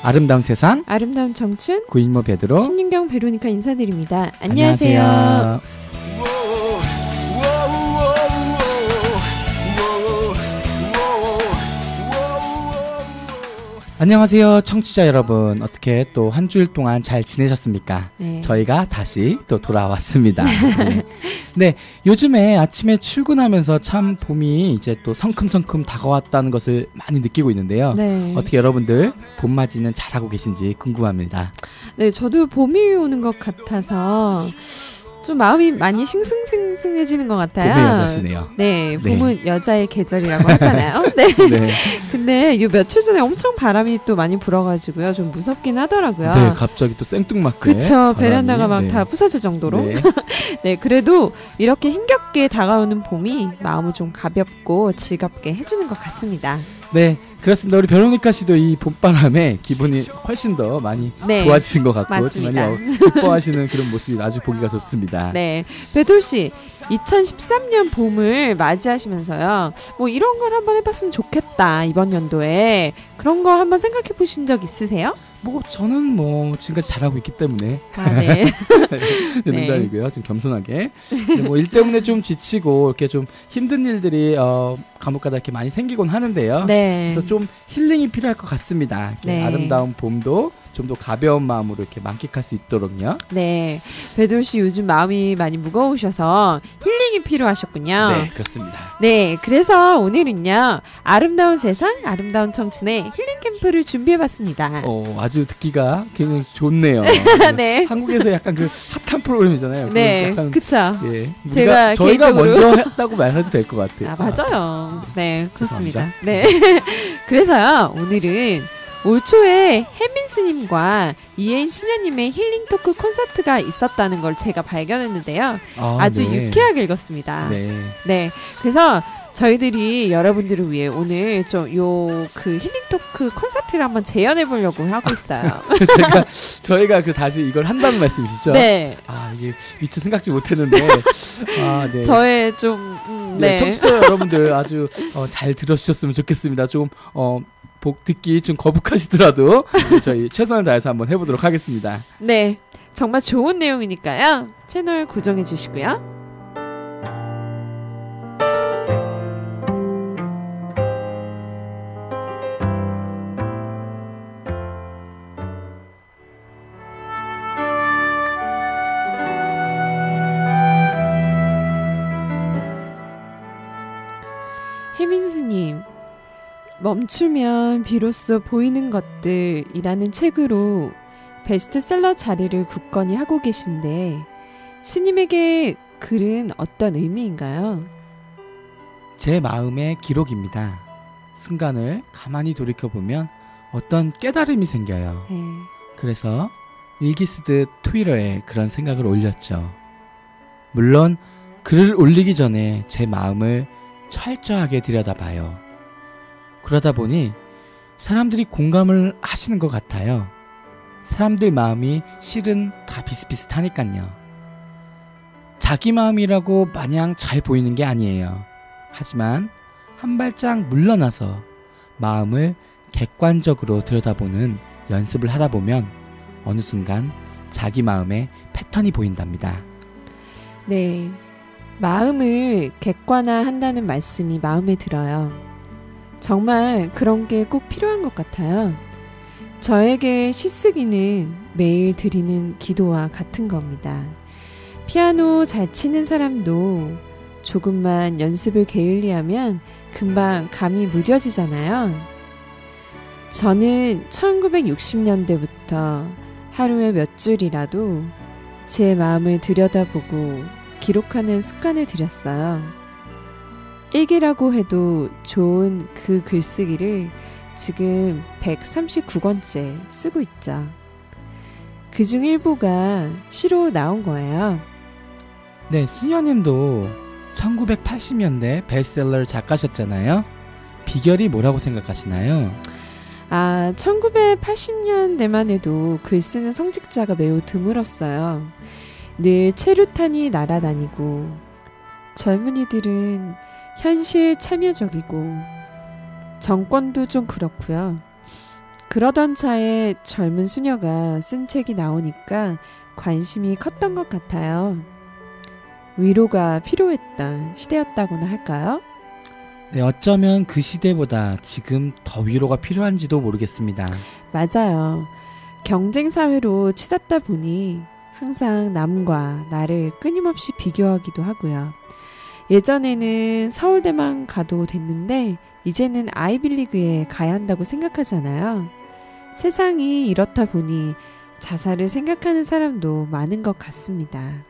아름다운 세상, 아름다운 청춘, 구인모 베드로, 신윤경 베로니카 인사드립니다. 안녕하세요. 안녕하세요 청취자 여러분, 어떻게 또 한 주일 동안 잘 지내셨습니까? 네. 저희가 다시 또 돌아왔습니다. 네. 네, 요즘에 아침에 출근하면서 참 봄이 이제 또 성큼성큼 다가왔다는 것을 많이 느끼고 있는데요. 네. 어떻게 여러분들 봄맞이는 잘하고 계신지 궁금합니다. 네, 저도 봄이 오는 것 같아서 좀 마음이 많이 싱숭생숭해지는 것 같아요. 봄의 여자시네요. 네, 네. 봄은 여자의 계절이라고 하잖아요. 네. 네. 근데 요 며칠 전에 엄청 바람이 또 많이 불어가지고요. 좀 무섭긴 하더라고요. 네, 갑자기 또 생뚱맞게. 그쵸, 베란다가 막 네. 다 부서질 정도로. 네. 네, 그래도 이렇게 힘겹게 다가오는 봄이 마음을 좀 가볍고 즐겁게 해주는 것 같습니다. 네, 그렇습니다. 우리 베로니카 씨도 이 봄바람에 기분이 훨씬 더 많이 네, 좋아지신 것 같고, 맞습니다. 많이 기뻐하시는 그런 모습이 아주 보기가 좋습니다. 네, 베돌 씨, 2013년 봄을 맞이하시면서요. 뭐 이런 걸 한번 해봤으면 좋겠다 이번 연도에 그런 거 한번 생각해 보신 적 있으세요? 뭐 저는 뭐 지금까지 잘하고 있기 때문에 아, 네. 농담이고요. 좀 겸손하게. 뭐 일 때문에 좀 지치고 이렇게 좀 힘든 일들이 간혹가다 이렇게 많이 생기곤 하는데요. 네. 그래서 좀 힐링이 필요할 것 같습니다. 이렇게 네. 아름다운 봄도 좀 더 가벼운 마음으로 이렇게 만끽할 수 있도록요. 네, 베돌 씨 요즘 마음이 많이 무거우셔서 힐링이 필요하셨군요. 네, 그렇습니다. 네, 그래서 오늘은요 아름다운 세상, 아름다운 청춘의 힐링 캠프를 준비해봤습니다. 아주 듣기가 굉장히 좋네요. 네. 한국에서 약간 그 핫한 프로그램이잖아요. 네, 약간, 그쵸. 예, 제가 저희가 개인적으로 먼저 했다고 말해도 될 것 같아요. 아, 맞아요. 네, 그렇습니다. 죄송합니다. 네. 그래서요, 오늘은 올 초에 혜민스님과 이혜인 수녀님의 힐링 토크 콘서트가 있었다는 걸 제가 발견했는데요. 아주 네. 유쾌하게 읽었습니다. 네. 네. 그래서 저희들이 여러분들을 위해 오늘 좀 그 힐링 토크 콘서트를 한번 재현해 보려고 하고 있어요. 저희가 다시 이걸 한다는 말씀이시죠? 네. 아, 이게 미처 생각지 못했는데. 아, 네. 저의 좀 네. 청취자 여러분들 아주 잘 들어주셨으면 좋겠습니다. 좀 복 듣기 좀 거북하시더라도 저희 최선을 다해서 한번 해보도록 하겠습니다. 네. 정말 좋은 내용이니까요. 채널 고정해 주시고요. 혜민수님, 멈추면 비로소 보이는 것들이라는 책으로 베스트셀러 자리를 굳건히 하고 계신데 스님에게 글은 어떤 의미인가요? 제 마음의 기록입니다. 순간을 가만히 돌이켜보면 어떤 깨달음이 생겨요. 네. 그래서 일기 쓰듯 트위터에 그런 생각을 올렸죠. 물론 글을 올리기 전에 제 마음을 철저하게 들여다봐요. 그러다 보니 사람들이 공감을 하시는 것 같아요. 사람들 마음이 실은 다 비슷비슷하니까요. 자기 마음이라고 마냥 잘 보이는 게 아니에요. 하지만 한 발짝 물러나서 마음을 객관적으로 들여다보는 연습을 하다 보면 어느 순간 자기 마음의 패턴이 보인답니다. 네. 마음을 객관화한다는 말씀이 마음에 들어요. 정말 그런 게 꼭 필요한 것 같아요. 저에게 시쓰기는 매일 드리는 기도와 같은 겁니다. 피아노 잘 치는 사람도 조금만 연습을 게을리하면 금방 감이 무뎌지잖아요. 저는 1960년대부터 하루에 몇 줄이라도 제 마음을 들여다보고 기록하는 습관을 들였어요. 일기라고 해도 좋은 그 글쓰기를 지금 139권째 쓰고 있죠. 그중 일부가 시로 나온 거예요. 네, 수녀님도 1980년대 베스트셀러 작가셨잖아요. 비결이 뭐라고 생각하시나요? 1980년대만 해도 글 쓰는 성직자가 매우 드물었어요. 늘 최루탄이 날아다니고 젊은이들은 현실 참여적이고 정권도 좀 그렇고요. 그러던 차에 젊은 수녀가 쓴 책이 나오니까 관심이 컸던 것 같아요. 위로가 필요했던 시대였다고나 할까요? 네, 어쩌면 그 시대보다 지금 더 위로가 필요한지도 모르겠습니다. 맞아요. 경쟁 사회로 치닫다 보니 항상 남과 나를 끊임없이 비교하기도 하고요. 예전에는 서울대만 가도 됐는데 이제는 아이빌리그에 가야 한다고 생각하잖아요. 세상이 이렇다 보니 자살을 생각하는 사람도 많은 것 같습니다.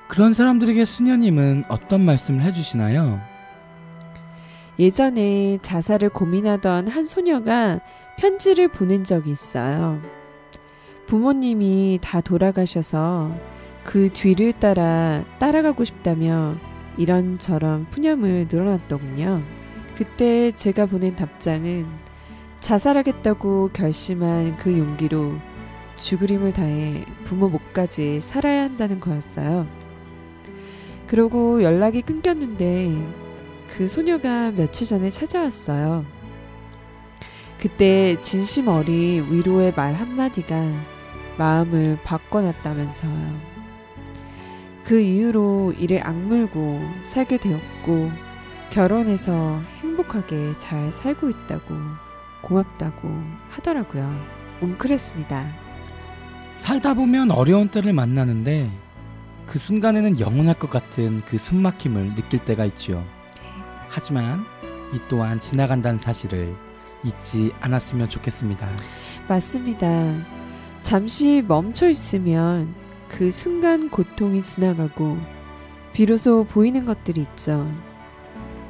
그런 사람들에게 수녀님은 어떤 말씀을 해주시나요? 예전에 자살을 고민하던 한 소녀가 편지를 보낸 적이 있어요. 부모님이 다 돌아가셔서 그 뒤를 따라가고 싶다며 이런저런 푸념을 늘어놨더군요. 그때 제가 보낸 답장은 자살하겠다고 결심한 그 용기로 죽을 힘을 다해 부모 목까지 살아야 한다는 거였어요. 그러고 연락이 끊겼는데 그 소녀가 며칠 전에 찾아왔어요. 그때 진심 어린 위로의 말 한마디가 마음을 바꿔놨다면서요. 그 이후로 이를 악물고 살게 되었고 결혼해서 행복하게 잘 살고 있다고 고맙다고 하더라고요. 뭉클했습니다. 살다 보면 어려운 때를 만나는데 그 순간에는 영원할 것 같은 그 숨막힘을 느낄 때가 있지요. 하지만 이 또한 지나간다는 사실을 잊지 않았으면 좋겠습니다. 맞습니다. 잠시 멈춰 있으면 그 순간 고통이 지나가고 비로소 보이는 것들이 있죠.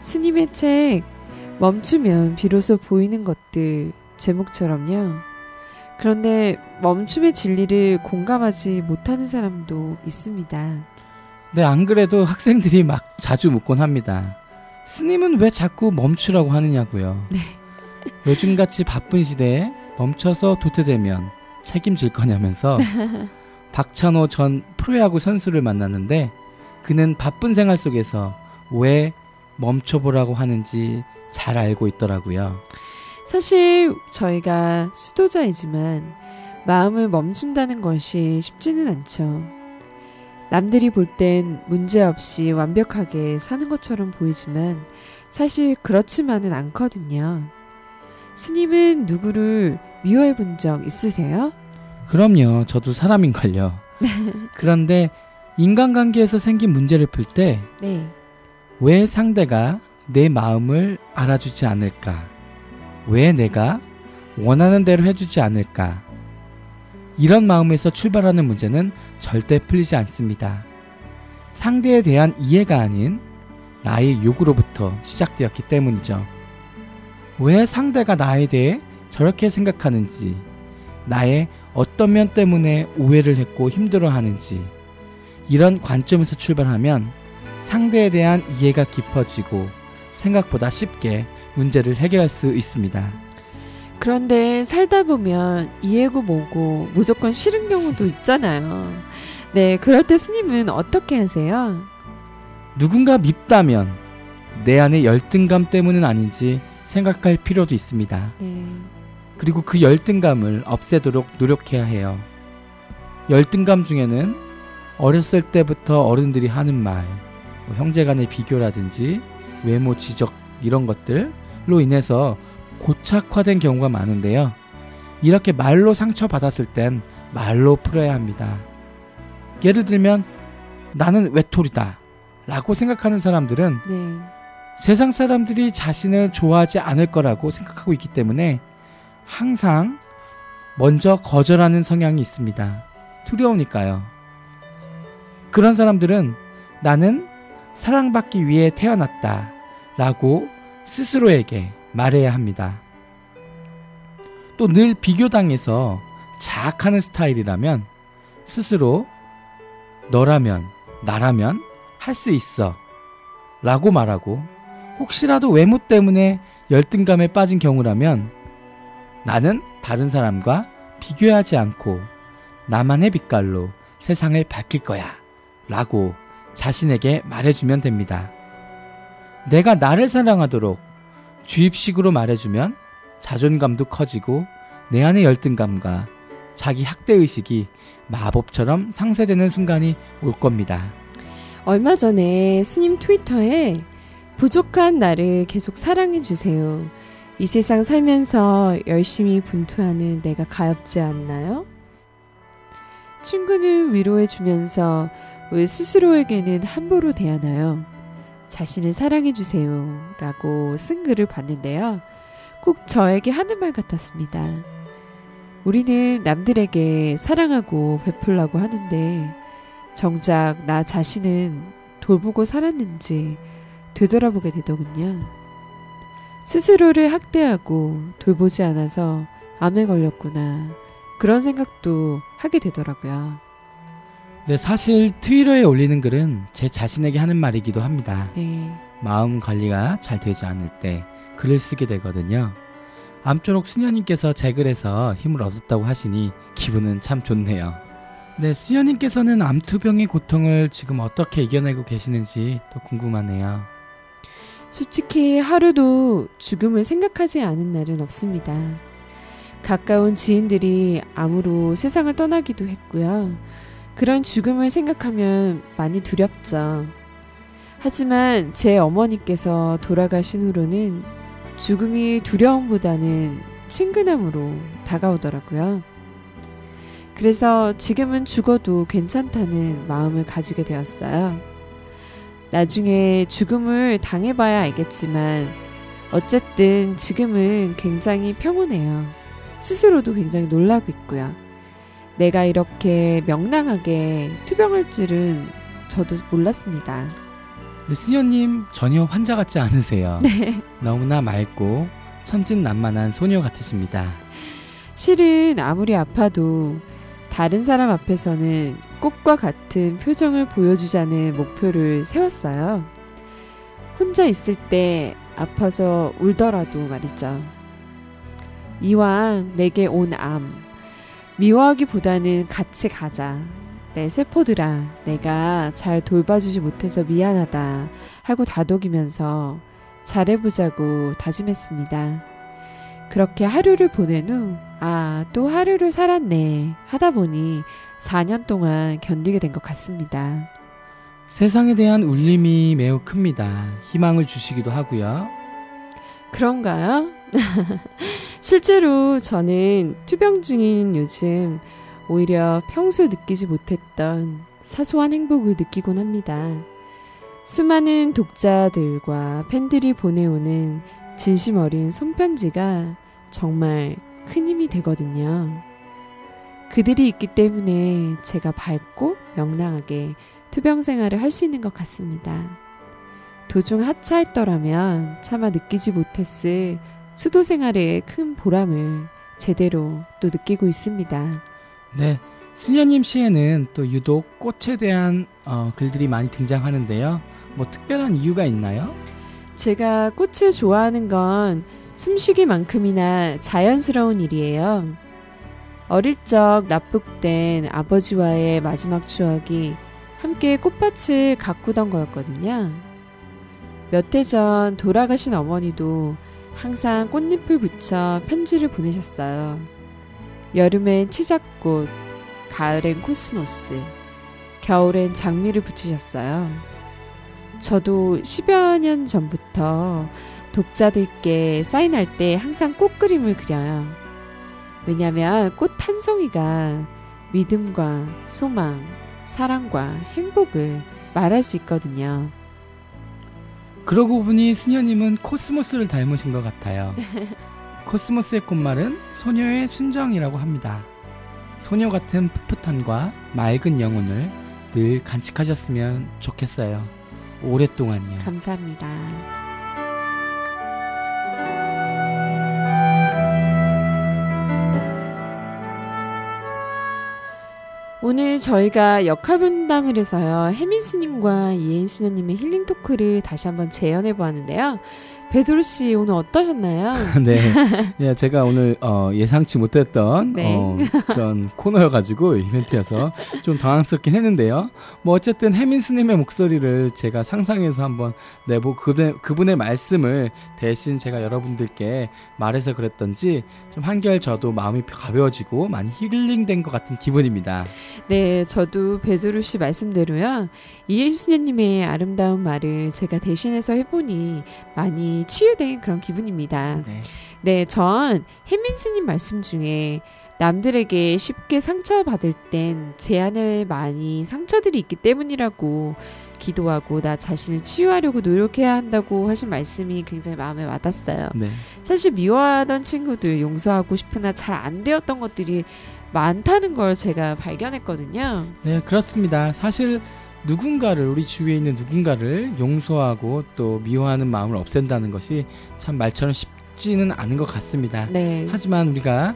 스님의 책 멈추면 비로소 보이는 것들 제목처럼요. 그런데 멈춤의 진리를 공감하지 못하는 사람도 있습니다. 네, 안 그래도 학생들이 막 자주 묻곤 합니다. 스님은 왜 자꾸 멈추라고 하느냐고요. 네. 요즘같이 바쁜 시대에 멈춰서 도태되면 책임질 거냐면서 박찬호 전 프로야구 선수를 만났는데 그는 바쁜 생활 속에서 왜 멈춰보라고 하는지 잘 알고 있더라고요. 사실 저희가 수도자이지만 마음을 멈춘다는 것이 쉽지는 않죠. 남들이 볼 땐 문제없이 완벽하게 사는 것처럼 보이지만 사실 그렇지만은 않거든요. 스님은 누구를 미워해 본 적 있으세요? 그럼요. 저도 사람인걸요. 그런데 인간관계에서 생긴 문제를 풀 때 왜 상대가 내 마음을 알아주지 않을까? 왜 내가 원하는 대로 해주지 않을까? 이런 마음에서 출발하는 문제는 절대 풀리지 않습니다. 상대에 대한 이해가 아닌 나의 욕구로부터 시작되었기 때문이죠. 왜 상대가 나에 대해 저렇게 생각하는지, 나의 어떤 면 때문에 오해를 했고 힘들어하는지, 이런 관점에서 출발하면 상대에 대한 이해가 깊어지고 생각보다 쉽게 문제를 해결할 수 있습니다. 그런데 살다 보면 이해고 뭐고 무조건 싫은 경우도 있잖아요. 네, 그럴 때 스님은 어떻게 하세요? 누군가 밉다면 내 안의 열등감 때문은 아닌지 생각할 필요도 있습니다. 네. 그리고 그 열등감을 없애도록 노력해야 해요. 열등감 중에는 어렸을 때부터 어른들이 하는 말, 형제간의 비교라든지 외모 지적 이런 것들로 인해서 고착화된 경우가 많은데요. 이렇게 말로 상처받았을 땐 말로 풀어야 합니다. 예를 들면 나는 외톨이다 라고 생각하는 사람들은 세상 사람들이 자신을 좋아하지 않을 거라고 생각하고 있기 때문에 항상 먼저 거절하는 성향이 있습니다. 두려우니까요. 그런 사람들은 나는 사랑받기 위해 태어났다 라고 스스로에게 말해야 합니다. 또 늘 비교당해서 자학하는 스타일이라면 스스로 너라면 나라면 할 수 있어 라고 말하고, 혹시라도 외모 때문에 열등감에 빠진 경우라면 나는 다른 사람과 비교하지 않고 나만의 빛깔로 세상을 밝힐 거야 라고 자신에게 말해주면 됩니다. 내가 나를 사랑하도록 주입식으로 말해주면 자존감도 커지고 내 안의 열등감과 자기 학대의식이 마법처럼 상쇄되는 순간이 올 겁니다. 얼마 전에 스님 트위터에 부족한 나를 계속 사랑해주세요. 이 세상 살면서 열심히 분투하는 내가 가엾지 않나요? 친구는 위로해주면서 왜 스스로에게는 함부로 대하나요? 자신을 사랑해주세요 라고 쓴 글을 봤는데요. 꼭 저에게 하는 말 같았습니다. 우리는 남들에게 사랑하고 베풀라고 하는데 정작 나 자신은 돌보고 살았는지 되돌아보게 되더군요. 스스로를 학대하고 돌보지 않아서 암에 걸렸구나. 그런 생각도 하게 되더라고요. 네, 사실 트위터에 올리는 글은 제 자신에게 하는 말이기도 합니다. 네. 마음 관리가 잘 되지 않을 때 글을 쓰게 되거든요. 암초록 수녀님께서 제 글에서 힘을 얻었다고 하시니 기분은 참 좋네요. 네, 수녀님께서는 암투병의 고통을 지금 어떻게 이겨내고 계시는지 또 궁금하네요. 솔직히 하루도 죽음을 생각하지 않은 날은 없습니다. 가까운 지인들이 암으로 세상을 떠나기도 했고요. 그런 죽음을 생각하면 많이 두렵죠. 하지만 제 어머니께서 돌아가신 후로는 죽음이 두려움보다는 친근함으로 다가오더라고요. 그래서 지금은 죽어도 괜찮다는 마음을 가지게 되었어요. 나중에 죽음을 당해봐야 알겠지만 어쨌든 지금은 굉장히 평온해요. 스스로도 굉장히 놀라고 있고요. 내가 이렇게 명랑하게 투병할 줄은 저도 몰랐습니다. 네, 수녀님 전혀 환자 같지 않으세요. 네. 너무나 맑고 천진난만한 소녀 같으십니다. 실은 아무리 아파도 다른 사람 앞에서는 꽃과 같은 표정을 보여주자는 목표를 세웠어요. 혼자 있을 때 아파서 울더라도 말이죠. 이왕 내게 온 암, 미워하기보다는 같이 가자. 내 세포들아, 내가 잘 돌봐주지 못해서 미안하다 하고 다독이면서 잘해보자고 다짐했습니다. 그렇게 하루를 보낸 후 또 하루를 살았네 하다 보니 4년 동안 견디게 된 것 같습니다. 세상에 대한 울림이 매우 큽니다. 희망을 주시기도 하고요. 그런가요? 실제로 저는 투병 중인 요즘 오히려 평소 느끼지 못했던 사소한 행복을 느끼곤 합니다. 수많은 독자들과 팬들이 보내오는 진심 어린 손편지가 정말 큰 힘이 되거든요. 그들이 있기 때문에 제가 밝고 명랑하게 투병 생활을 할 수 있는 것 같습니다. 도중 하차했더라면 차마 느끼지 못했을 수도 생활의 큰 보람을 제대로 또 느끼고 있습니다. 네, 수녀님 시에는 또 유독 꽃에 대한 글들이 많이 등장하는데요. 뭐 특별한 이유가 있나요? 제가 꽃을 좋아하는 건 숨쉬기만큼이나 자연스러운 일이에요. 어릴 적 납북된 아버지와의 마지막 추억이 함께 꽃밭을 가꾸던 거였거든요. 몇 해 전 돌아가신 어머니도 항상 꽃잎을 붙여 편지를 보내셨어요. 여름엔 치자꽃, 가을엔 코스모스, 겨울엔 장미를 붙이셨어요. 저도 10여 년 전부터 독자들께 사인할 때 항상 꽃 그림을 그려요. 왜냐하면 꽃 한 송이가 믿음과 소망, 사랑과 행복을 말할 수 있거든요. 그러고 보니 수녀님은 코스모스를 닮으신 것 같아요. 코스모스의 꽃말은 소녀의 순정이라고 합니다. 소녀 같은 풋풋함과 맑은 영혼을 늘 간직하셨으면 좋겠어요. 오랫동안요. 감사합니다. 오늘 저희가 역할 분담을 해서요. 혜민 스님과 이혜인 수녀님의 힐링 토크를 다시 한번 재현해 보았는데요. 베드로 씨 오늘 어떠셨나요? 네, 예, 제가 오늘 예상치 못했던 네. 그런 코너여가지고 이벤트여서 좀 당황스럽긴 했는데요. 뭐 어쨌든 혜민 스님의 목소리를 제가 상상해서 한번 내보고 그분의 말씀을 대신 제가 여러분들께 말해서 그랬던지 좀 한결 저도 마음이 가벼워지고 많이 힐링된 것 같은 기분입니다. 네, 저도 베드로 씨 말씀대로요. 이예수님의 아름다운 말을 제가 대신해서 해보니 많이 치유된 그런 기분입니다. 네. 네, 전 혜민수님 말씀 중에 남들에게 쉽게 상처받을 땐 제 안에 많이 상처들이 있기 때문이라고 기도하고 나 자신을 치유하려고 노력해야 한다고 하신 말씀이 굉장히 마음에 와닿았어요. 네. 사실 미워하던 친구들 용서하고 싶으나 잘 안 되었던 것들이 많다는 걸 제가 발견했거든요. 네, 그렇습니다. 사실 우리 주위에 있는 누군가를 용서하고 또 미워하는 마음을 없앤다는 것이 참 말처럼 쉽지는 않은 것 같습니다. 네. 하지만 우리가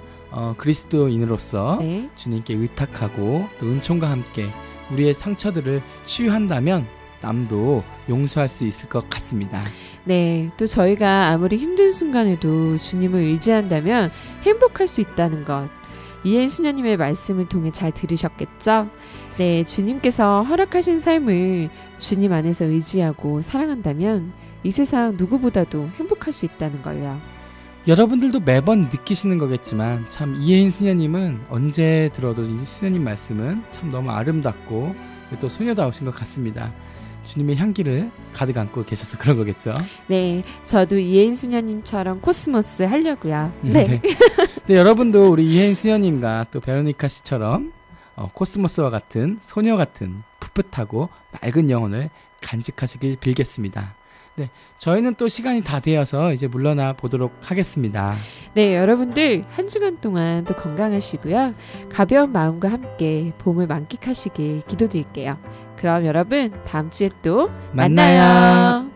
그리스도인으로서 네. 주님께 의탁하고 또 은총과 함께 우리의 상처들을 치유한다면 남도 용서할 수 있을 것 같습니다. 네, 또 저희가 아무리 힘든 순간에도 주님을 의지한다면 행복할 수 있다는 것. 이혜수녀님의 말씀을 통해 잘 들으셨겠죠? 네, 주님께서 허락하신 삶을 주님 안에서 의지하고 사랑한다면 이 세상 누구보다도 행복할 수 있다는 걸요. 여러분들도 매번 느끼시는 거겠지만 참 이혜인 수녀님은 언제 들어도 이 수녀님 말씀은 참 너무 아름답고 또 소녀다우신 것 같습니다. 주님의 향기를 가득 안고 계셔서 그런 거겠죠. 네, 저도 이혜인 수녀님처럼 코스모스 하려고요. 네. 네, 여러분도 우리 이혜인 수녀님과 또 베로니카 씨처럼 코스모스와 같은 소녀 같은 풋풋하고 맑은 영혼을 간직하시길 빌겠습니다. 네, 저희는 또 시간이 다 되어서 이제 물러나 보도록 하겠습니다. 네, 여러분들 한 주간 동안 또 건강하시고요. 가벼운 마음과 함께 봄을 만끽하시길 기도드릴게요. 그럼 여러분 다음 주에 또 만나요.